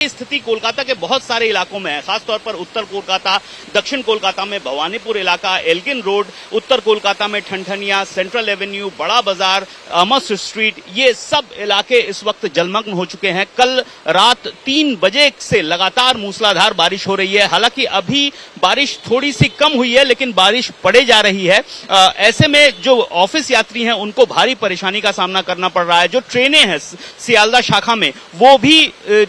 स्थिति कोलकाता के बहुत सारे इलाकों में है, खासतौर पर उत्तर कोलकाता, दक्षिण कोलकाता में भवानीपुर इलाका, एल्गिन रोड, उत्तर कोलकाता में ठनठनिया, सेंट्रल एवेन्यू, बड़ा बाजार, अमस स्ट्रीट, ये सब इलाके इस वक्त जलमग्न हो चुके हैं। कल रात 3 बजे से लगातार मूसलाधार बारिश हो रही है। हालांकि अभी बारिश थोड़ी सी कम हुई है, लेकिन बारिश पड़े जा रही है। ऐसे में जो ऑफिस यात्री हैं उनको भारी परेशानी का सामना करना पड़ रहा है। जो ट्रेनें हैं सियालदा शाखा में, वो भी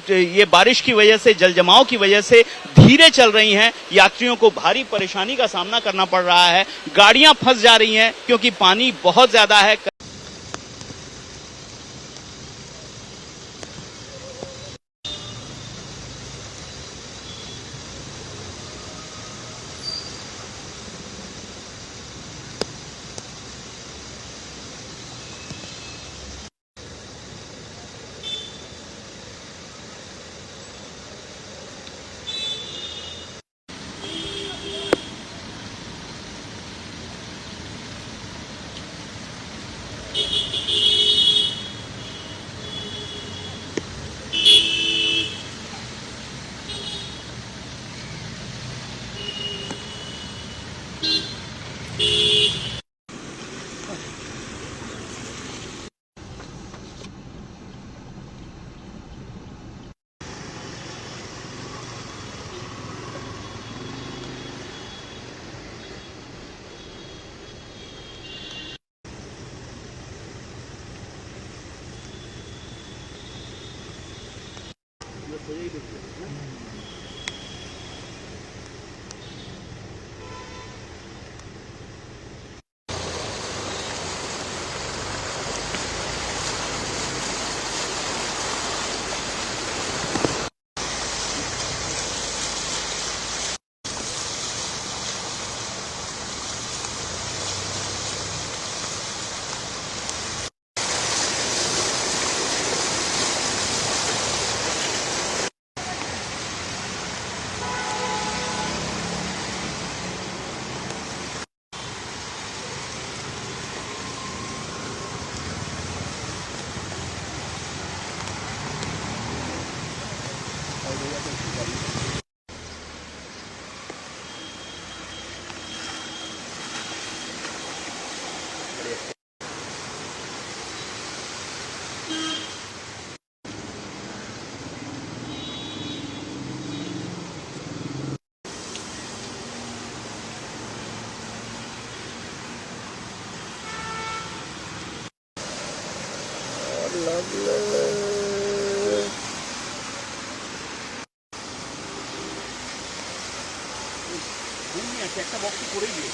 ये बारिश की वजह से, जल जमाव की वजह से धीरे चल रही हैं। यात्रियों को भारी परेशानी का सामना करना पड़ रहा है। गाड़ियां फंस जा रही हैं क्योंकि पानी बहुत ज्यादा है।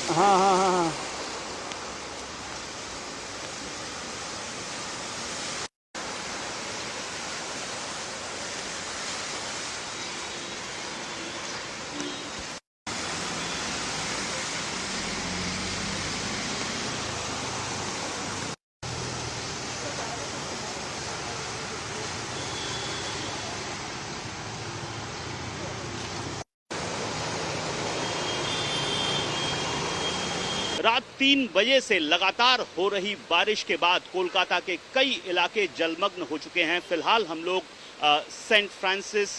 हाँ हाँ हाँ हाँ रात 3 बजे से लगातार हो रही बारिश के बाद कोलकाता के कई इलाके जलमग्न हो चुके हैं। फिलहाल हम लोग सेंट फ्रांसिस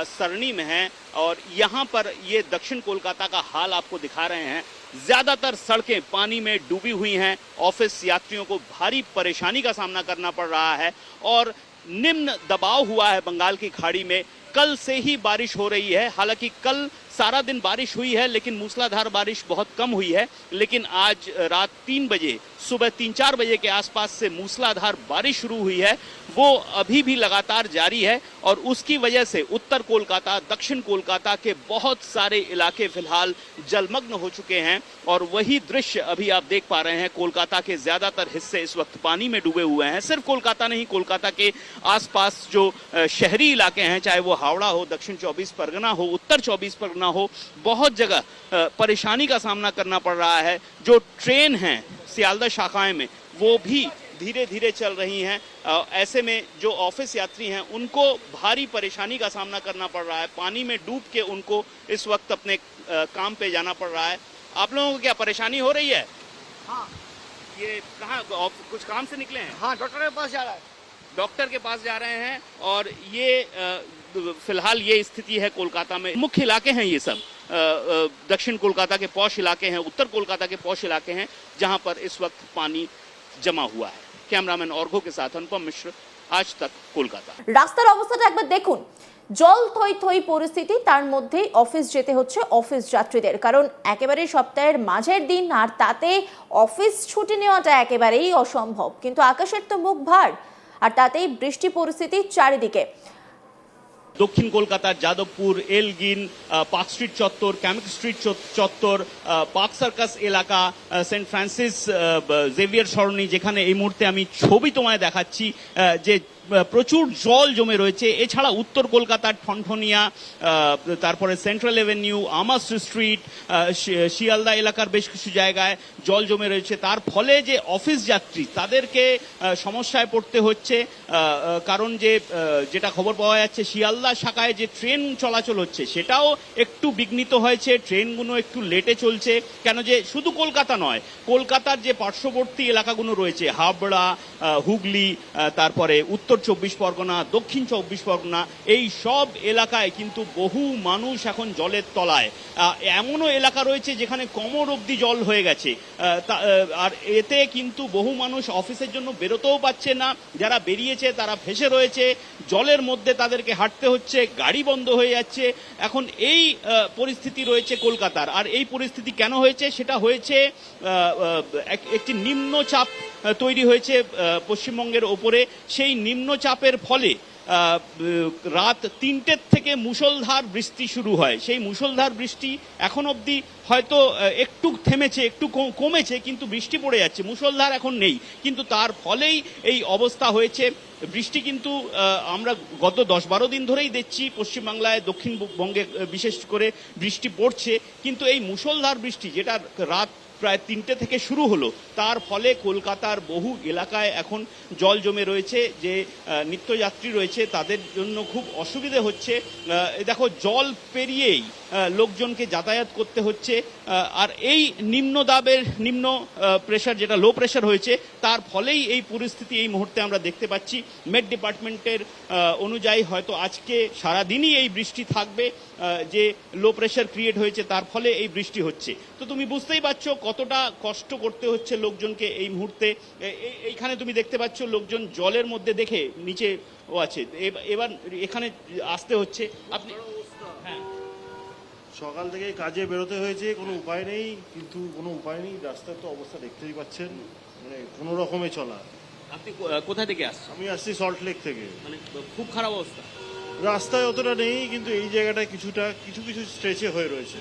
सरणी में हैं और यहाँ पर ये दक्षिण कोलकाता का हाल आपको दिखा रहे हैं। ज्यादातर सड़कें पानी में डूबी हुई हैं। ऑफिस यात्रियों को भारी परेशानी का सामना करना पड़ रहा है और निम्न दबाव हुआ है बंगाल की खाड़ी में। कल से ही बारिश हो रही है। हालांकि कल सारा दिन बारिश हुई है, लेकिन मूसलाधार बारिश बहुत कम हुई है। लेकिन आज रात 3 बजे, सुबह 3-4 बजे के आसपास से मूसलाधार बारिश शुरू हुई है। वो अभी भी लगातार जारी है और उसकी वजह से उत्तर कोलकाता, दक्षिण कोलकाता के बहुत सारे इलाके फिलहाल जलमग्न हो चुके हैं। और वही दृश्य अभी आप देख पा रहे हैं। कोलकाता के ज्यादातर हिस्से इस वक्त पानी में डूबे हुए हैं। सिर्फ कोलकाता नहीं, कोलकाता के आसपास जो शहरी इलाके हैं, चाहे वो हावड़ा हो, दक्षिण 24 परगना हो, उत्तर 24 परगना हो, बहुत जगह परेशानी का सामना करना पड़ रहा है। जो ट्रेन हैं सियालदा शाखाएं में, वो भी धीरे धीरे चल रही हैं। ऐसे में जो ऑफिस यात्री हैं उनको भारी परेशानी का सामना करना पड़ रहा है। पानी में डूब के उनको इस वक्त अपने काम पे जाना पड़ रहा है। आप लोगों को क्या परेशानी हो रही है? हाँ, ये कहाँ कुछ काम से निकले हैं? हाँ, डॉक्टर के पास जा रहा है। डॉक्टर के पास जा रहे हैं और ये फिलहाल ये स्थिति है कोलकाता में। मुख्य इलाके हैं ये सब, दक्षिण कोलकाता के पॉश इलाके हैं, उत्तर कोलकाता के पॉश इलाके हैं, जहां पर इस वक्त पानी जमा हुआ है। कैमरामैन ऑर्घो के साथ अनुपम मिश्र, आज तक কলকাতা। রাস্তার অবস্থাটা একবার দেখুন, জল থই থই পরিস্থিতি, তার মধ্যেই অফিস যেতে হচ্ছে অফিস যাত্রীদের, কারণ একেবারে সপ্তাহের মাঝের দিন, আর তাতে অফিস ছুটি নেওয়াটা একেবারেই অসম্ভব। কিন্তু আকাশের তো মুখ ভার, আর তাতেই বৃষ্টি পরিস্থিতি চারিদিকে। দক্ষিণ কলকাতার যাদবপুর, এলগিন, পার্ক স্ট্রিট চত্বর, ক্যামিক স্ট্রিট চত্বর, পার্ক সার্কাস এলাকা, সেন্ট ফ্রান্সিস জেভিয়ার সরণি, যেখানে এই মুহূর্তে আমি ছবি তোমায় দেখাচ্ছি, যে প্রচুর জল জমে রয়েছে। এছাড়া উত্তর কলকাতার ঠনঠনিয়া, তারপরে সেন্ট্রাল এভিনিউ, আমাস স্ট্রিট, শিয়ালদা এলাকার বেশ কিছু জায়গায় জল জমে রয়েছে। তার ফলে যে অফিস যাত্রী তাদেরকে সমস্যায় পড়তে হচ্ছে, কারণ যেটা খবর পাওয়া যাচ্ছে, শিয়ালদা শাখায় যে ট্রেন চলাচল হচ্ছে সেটাও একটু বিঘ্নিত হয়েছে, ট্রেনগুলো একটু লেটে চলছে। কেন যে শুধু কলকাতা নয়, কলকাতার যে পার্শ্ববর্তী এলাকাগুলো রয়েছে, হাবড়া, হুগলি, তারপরে উত্তর 24 পরগনা, দক্ষিণ 24 পরগনা, এই সব এলাকায় কিন্তু বহু মানুষ এখন জলের তলায়। এমনও এলাকা রয়েছে যেখানে কোমর অবধি জল হয়ে গেছে, আর এতে কিন্তু বহু মানুষ অফিসের জন্য বেরোতেও পারছে না। যারা বেরিয়েছে তারা ভেসে রয়েছে জলের মধ্যে, তাদেরকে হাঁটতে হচ্ছে, গাড়ি বন্ধ হয়ে যাচ্ছে। এখন এই পরিস্থিতি রয়েছে কলকাতার। আর এই পরিস্থিতি কেন হয়েছে? সেটা হয়েছে একটি নিম্নচাপ তৈরি হয়েছে পশ্চিমবঙ্গের ওপরে। সেই নিম্নচাপের ফলে রাত 3টের থেকে মুষলধার বৃষ্টি শুরু হয়। সেই মুষলধার বৃষ্টি এখন অবধি হয়তো একটু থেমেছে, একটু কমেছে, কিন্তু বৃষ্টি পড়ে যাচ্ছে, মুষলধার এখন নেই। কিন্তু তার ফলেই এই অবস্থা হয়েছে। বৃষ্টি কিন্তু আমরা গত 10-12 দিন ধরেই দেখছি পশ্চিমবাংলায়, দক্ষিণবঙ্গে বিশেষ করে বৃষ্টি পড়ছে। কিন্তু এই মুষলধার বৃষ্টি, যেটা রাত প্রায় 3টে থেকে শুরু হলো, তার ফলে কলকাতার বহু এলাকায় এখন জল জমে রয়েছে। যে নিত্যযাত্রী রয়েছে তাদের জন্য খুব অসুবিধে হচ্ছে। দেখো, জল পেরিয়েই লোকজনকে যাতায়াত করতে হচ্ছে। আর এই নিম্ন প্রেশার, যেটা লো প্রেশার হয়েছে, তার ফলেই এই পরিস্থিতি এই মুহূর্তে আমরা দেখতে পাচ্ছি। মেট ডিপার্টমেন্টের অনুযায়ী হয়তো আজকে সারাদিনই এই বৃষ্টি থাকবে। যে লো প্রেশার ক্রিয়েট হয়েছে তার ফলে এই বৃষ্টি হচ্ছে। তো তুমি বুঝতেই পারছো কতটা কষ্ট করতে হচ্ছে লোকজনকে এই মুহূর্তে। এইখানে তুমি দেখতে পাচ্ছ লোকজন জলের মধ্যে, দেখে নিচে ও আছে, এবার এখানে আসতে হচ্ছে। আপনি হ্যাঁ, সকাল থেকে কাজে বেরোতে হয়েছে, কোনো উপায় নেই, কিন্তু কোনো উপায় নেই। রাস্তার তো অবস্থা দেখতেই পাচ্ছেন, মানে কোনো রকমে চলা। আপনি কোথা থেকে আসছেন? আমি আসছি সল্ট লেক থেকে। মানে খুব খারাপ অবস্থা। রাস্তায় অতটা নেই, কিন্তু এই জায়গাটায় কিছু কিছু স্ট্রেচে হয়ে রয়েছে।